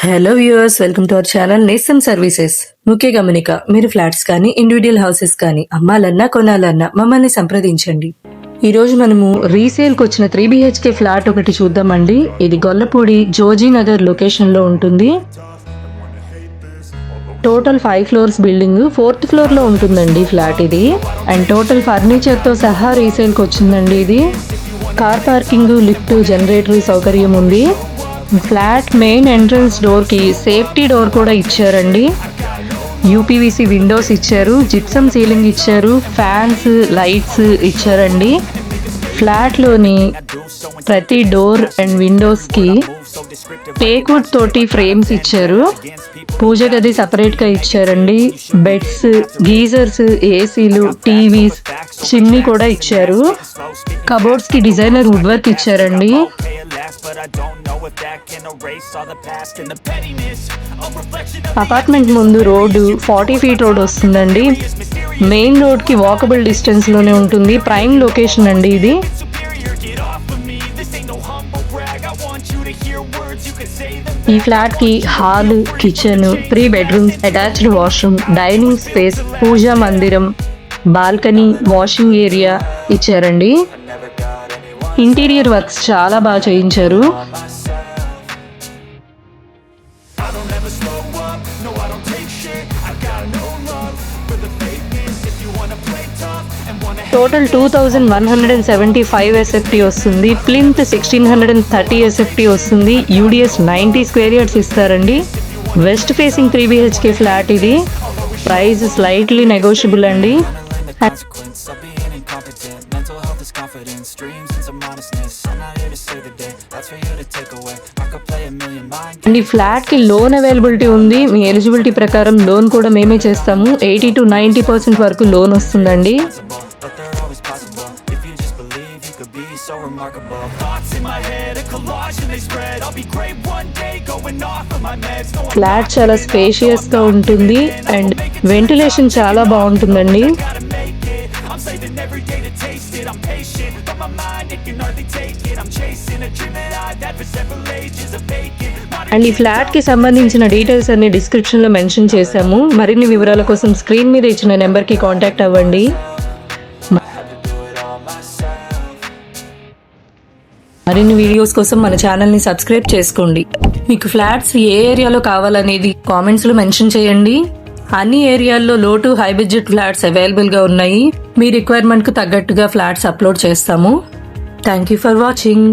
Hello viewers, welcome to our channel నేస్తం services. ముఖ్య గమనిక, మీరు ఫ్లాట్స్ కానీ ఇండివిడ్యువల్ హౌసెస్ కానీ అమ్మాలన్నా కొనాలన్నా మమ్మల్ని సంప్రదించండి. ఈ రోజు మనము రీసేల్ కి వచ్చిన 3 BHK ఫ్లాట్ ఒకటి చూద్దామండి. ఇది గొల్లపూడి జోజీ నగర్ లొకేషన్ లో ఉంటుంది. Total 5 floors building, 4th floor లో ఉంటుందండి ఫ్లాట్ ఇది. అండ్ టోటల్ ఫర్నిచర్ తో సహా రీసేల్ కి వచ్చిందండి ఇది. కార్ పార్కింగ్, లిఫ్ట్, జనరేటర్ సౌకర్యం ఉంది. ఫ్లాట్ మెయిన్ ఎంట్రన్స్ డోర్ కి సేఫ్టీ డోర్ కూడా ఇచ్చారండి. యూపీవీసీ విండోస్ ఇచ్చారు, జిప్సమ్ సీలింగ్ ఇచ్చారు, ఫ్యాన్స్, లైట్స్ ఇచ్చారండి. ఫ్లాట్ లోని ప్రతి డోర్ అండ్ విండోస్ కి టేక్వుడ్ తోటి ఫ్రేమ్స్ ఇచ్చారు. పూజ గది సపరేట్ గా ఇచ్చారండి. బెడ్స్, గీజర్స్, ఏసీలు, టీవీస్, చిమ్నీ కూడా ఇచ్చారు. కబోర్డ్స్ కి డిజైనర్ వుడ్ వర్క్ ఇచ్చారండి. అపార్ట్మెంట్ ముందు రోడ్డు 40 ఫీట్ రోడ్ వస్తుందండి. మెయిన్ రోడ్ కి వాకబుల్ డిస్టెన్స్ లోనే ఉంటుంది. ప్రైమ్ లొకేషన్ అండి ఇది. ఈ ఫ్లాట్ కి hall, kitchen, 3 bedrooms, attached washroom, dining space, puja మందిరం, బాల్కనీ, వాషింగ్ ఏరియా ఇచ్చారండి. ఇంటీరియర్ వర్క్స్ చాలా బాగా చేయించారు. టోటల్ 2175 SFT వస్తుంది. ప్లింత్ 1630 SFT వస్తుంది. UDS 90 స్క్వేర్ యార్డ్స్ ఇస్తారండి. వెస్ట్ ఫేసింగ్ 3 BHK ఫ్లాట్ ఇది. ప్రైస్ స్లైట్లీ నెగోషియబుల్ అండి. ఈ ఫ్లాట్ కి లోన్ అవైలబిలిటీ ఉంది. మీ ఎలిజిబిలిటీ ప్రకారం లోన్ కూడా మేమే చేస్తాము. 80 to 90% వరకు లోన్ వస్తుందండి. ఫ్లాట్ చాలా స్పేషియస్ గా ఉంటుంది అండ్ వెంటిలేషన్ చాలా బాగుంటుందండి. అండ్ ఈ ఫ్లాట్ కి సంబంధించిన డీటెయిల్స్ అన్ని డిస్క్రిప్షన్ లో మెన్షన్ చేశాము. మరిన్ని వివరాల కోసం స్క్రీన్ మీద ఇచ్చిన నెంబర్ కి కాంటాక్ట్ అవ్వండి. మరిన్ని వీడియోస్ కోసం మన ఛానల్ని సబ్స్క్రైబ్ చేసుకోండి. మీకు ఫ్లాట్స్ ఏ ఏరియాలో కావాలనేది కామెంట్స్లో మెన్షన్ చేయండి. అన్ని ఏరియాల్లో లో టు హై బడ్జెట్ ఫ్లాట్స్ అవైలబుల్గా ఉన్నాయి. మీ రిక్వైర్మెంట్కు తగ్గట్టుగా ఫ్లాట్స్ అప్లోడ్ చేస్తాము. Thank you for watching.